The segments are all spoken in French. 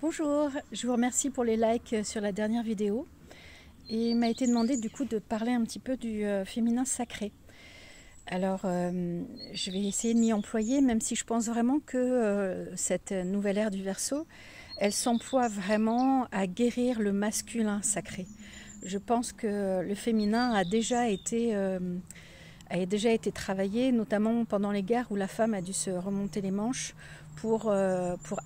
Bonjour, je vous remercie pour les likes sur la dernière vidéo. Et il m'a été demandé du coup de parler un petit peu du féminin sacré. Alors, je vais essayer de m'y employer, même si je pense vraiment que cette nouvelle ère du Verseau, elle s'emploie vraiment à guérir le masculin sacré. Je pense que le féminin a déjà été travaillé, notamment pendant les guerres où la femme a dû se remonter les manches pour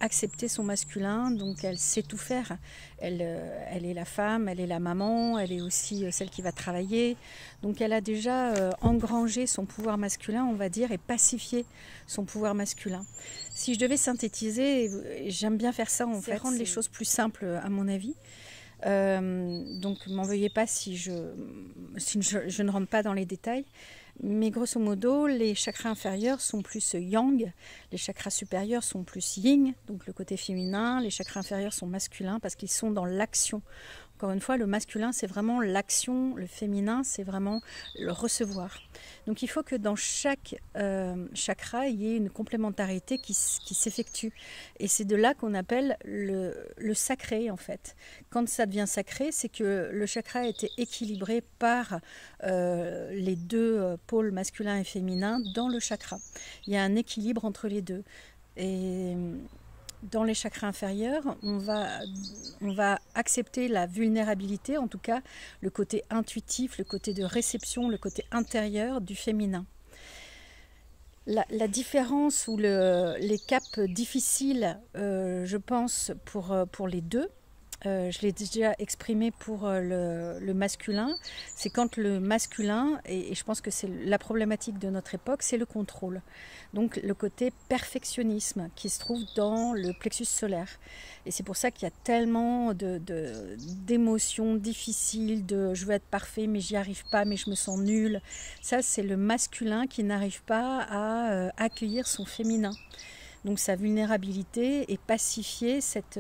accepter son masculin. Donc elle sait tout faire. Elle est la femme, elle est la maman, elle est aussi celle qui va travailler. Donc elle a déjà engrangé son pouvoir masculin, on va dire, et pacifié son pouvoir masculin. Si je devais synthétiser, j'aime bien faire ça en fait, rendre les choses plus simples à mon avis. Donc m'en veuillez pas si je ne rentre pas dans les détails, mais grosso modo les chakras inférieurs sont plus yang, les chakras supérieurs sont plus yin, donc le côté féminin, les chakras inférieurs sont masculins parce qu'ils sont dans l'action. Encore une fois, le masculin c'est vraiment l'action, le féminin c'est vraiment le recevoir. Donc il faut que dans chaque chakra il y ait une complémentarité qui s'effectue, et c'est de là qu'on appelle le sacré en fait. Quand ça devient sacré, c'est que le chakra a été équilibré par les deux pôles masculin et féminin dans le chakra. Il y a un équilibre entre les deux. Et dans les chakras inférieurs, on va accepter la vulnérabilité, en tout cas le côté intuitif, le côté de réception, le côté intérieur du féminin. La différence ou les caps difficiles, je pense, pour les deux, je l'ai déjà exprimé pour le masculin, c'est quand le masculin, et je pense que c'est la problématique de notre époque, c'est le contrôle. Donc le côté perfectionnisme qui se trouve dans le plexus solaire. Et c'est pour ça qu'il y a tellement d'émotions difficiles, de je veux être parfait mais j'y arrive pas, mais je me sens nulle. Ça c'est le masculin qui n'arrive pas à accueillir son féminin. Donc sa vulnérabilité et pacifier cette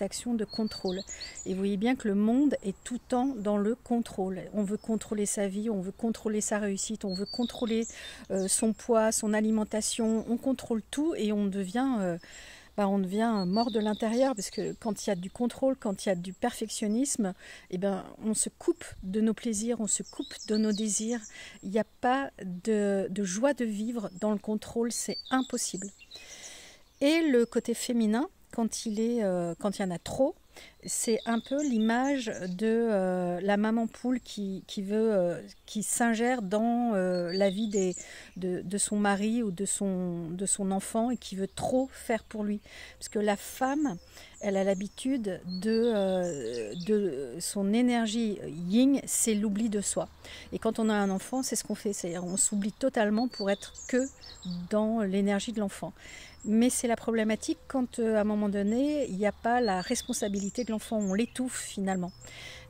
action de contrôle. Et vous voyez bien que le monde est tout le temps dans le contrôle. On veut contrôler sa vie, on veut contrôler sa réussite, on veut contrôler son poids, son alimentation. On contrôle tout et on devient mort de l'intérieur, parce que quand il y a du contrôle, quand il y a du perfectionnisme, on se coupe de nos plaisirs, on se coupe de nos désirs. Il n'y a pas de joie de vivre dans le contrôle, c'est impossible. Et le côté féminin, quand il y en a trop, c'est un peu l'image de la maman poule qui s'ingère dans la vie de son mari ou de son enfant et qui veut trop faire pour lui. Parce que la femme, elle a l'habitude de son énergie yin, c'est l'oubli de soi. Et quand on a un enfant, c'est ce qu'on fait, c'est-à-dire on s'oublie totalement pour être que dans l'énergie de l'enfant. Mais c'est la problématique quand à un moment donné il n'y a pas la responsabilité de l'enfant, on l'étouffe finalement.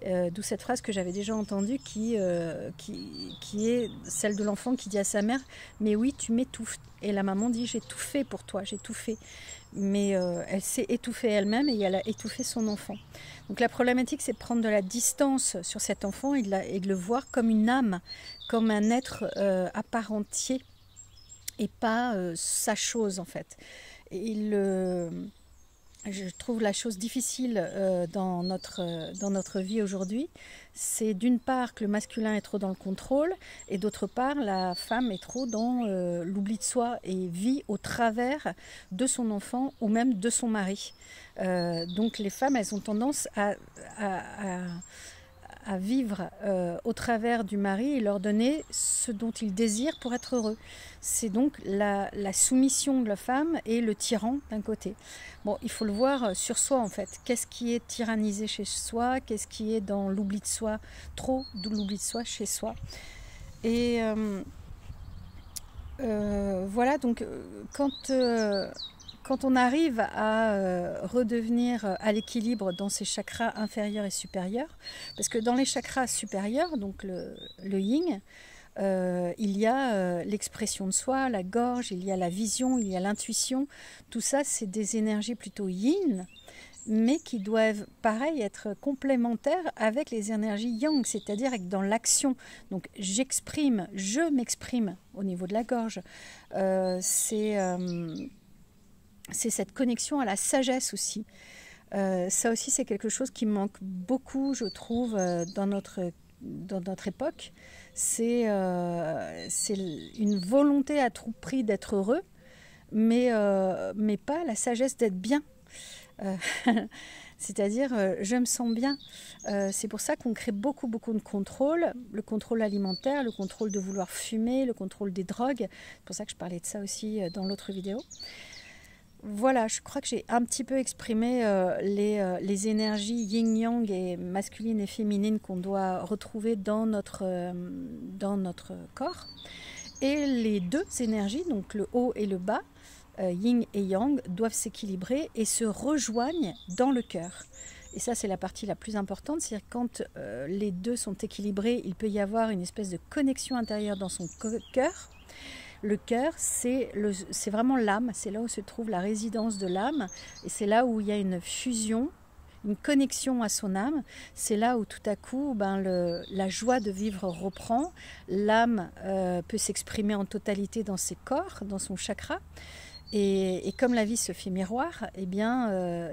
D'où cette phrase que j'avais déjà entendue qui est celle de l'enfant qui dit à sa mère « mais oui tu m'étouffes ». Et la maman dit « j'ai tout fait pour toi, j'ai tout fait ». Mais elle s'est étouffée elle-même et elle a étouffé son enfant. Donc la problématique c'est de prendre de la distance sur cet enfant et de le voir comme une âme, comme un être à part entier et pas sa chose en fait. Et je trouve la chose difficile dans notre vie aujourd'hui, c'est d'une part que le masculin est trop dans le contrôle et d'autre part la femme est trop dans l'oubli de soi et vit au travers de son enfant ou même de son mari. Donc les femmes, elles ont tendance à vivre au travers du mari et leur donner ce dont ils désirent pour être heureux. C'est donc la soumission de la femme et le tyran d'un côté. Bon, il faut le voir sur soi en fait. Qu'est-ce qui est tyrannisé chez soi? Qu'est-ce qui est dans l'oubli de soi? Trop de l'oubli de soi chez soi. Et voilà, donc quand on arrive à redevenir à l'équilibre dans ses chakras inférieurs et supérieurs, parce que dans les chakras supérieurs, donc le yin, il y a l'expression de soi, la gorge, il y a la vision, il y a l'intuition. Tout ça, c'est des énergies plutôt yin, mais qui doivent, pareil, être complémentaires avec les énergies yang, c'est-à-dire être dans l'action. Donc je m'exprime au niveau de la gorge. C'est cette connexion à la sagesse aussi. Ça aussi, c'est quelque chose qui manque beaucoup, je trouve, dans notre époque. C'est une volonté à tout prix d'être heureux, mais pas la sagesse d'être bien. Euh, C'est-à-dire, je me sens bien. C'est pour ça qu'on crée beaucoup, beaucoup de contrôles. Le contrôle alimentaire, le contrôle de vouloir fumer, le contrôle des drogues. C'est pour ça que je parlais de ça aussi dans l'autre vidéo. Voilà, je crois que j'ai un petit peu exprimé les énergies yin-yang et masculines et féminines qu'on doit retrouver dans notre corps. Et les deux énergies, donc le haut et le bas, yin et yang, doivent s'équilibrer et se rejoignent dans le cœur. Et ça, c'est la partie la plus importante, c'est-à-dire quand les deux sont équilibrés, il peut y avoir une espèce de connexion intérieure dans son cœur. Le cœur, c'est vraiment l'âme, c'est là où se trouve la résidence de l'âme, et c'est là où il y a une fusion, une connexion à son âme. C'est là où tout à coup, la joie de vivre reprend, l'âme peut s'exprimer en totalité dans ses corps, dans son chakra, et comme la vie se fait miroir, eh bien,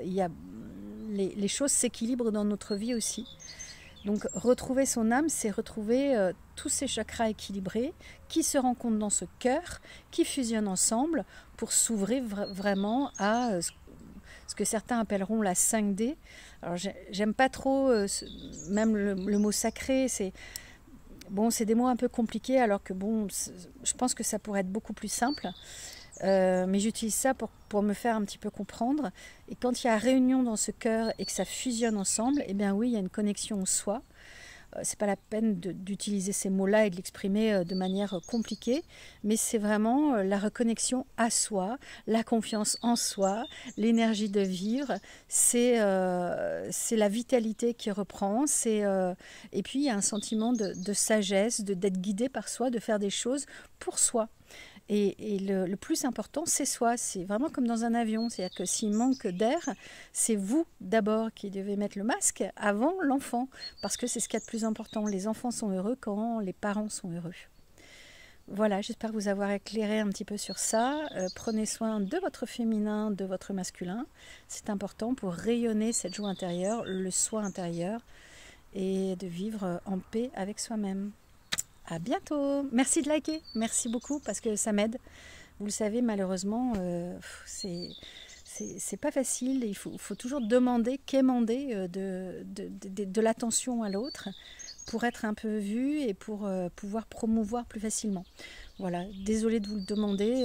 les choses s'équilibrent dans notre vie aussi. Donc retrouver son âme, c'est retrouver tous ces chakras équilibrés qui se rencontrent dans ce cœur, qui fusionnent ensemble pour s'ouvrir vraiment à ce que certains appelleront la 5D. Alors j'aime pas trop même le mot sacré, c'est des mots un peu compliqués alors que je pense que ça pourrait être beaucoup plus simple. Mais j'utilise ça pour me faire un petit peu comprendre. Et quand il y a réunion dans ce cœur et que ça fusionne ensemble, eh bien oui, il y a une connexion au soi. C'est pas la peine d'utiliser ces mots-là et de l'exprimer de manière compliquée, mais c'est vraiment la reconnexion à soi, la confiance en soi, l'énergie de vivre, c'est la vitalité qui reprend, et puis il y a un sentiment de sagesse, d'être guidé par soi, de faire des choses pour soi. Et le plus important, c'est soi. C'est vraiment comme dans un avion. C'est-à-dire que s'il manque d'air, c'est vous d'abord qui devez mettre le masque avant l'enfant. Parce que c'est ce qu'il y a de plus important. Les enfants sont heureux quand les parents sont heureux. Voilà, j'espère vous avoir éclairé un petit peu sur ça. Prenez soin de votre féminin, de votre masculin. C'est important pour rayonner cette joie intérieure, le soi intérieur, et de vivre en paix avec soi-même. À bientôt. Merci de liker. Merci beaucoup parce que ça m'aide. Vous le savez, malheureusement, c'est pas facile. Il faut toujours quémander de l'attention à l'autre pour être un peu vu et pour pouvoir promouvoir plus facilement. Voilà. Désolée de vous le demander,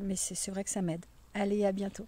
mais c'est vrai que ça m'aide. Allez, à bientôt.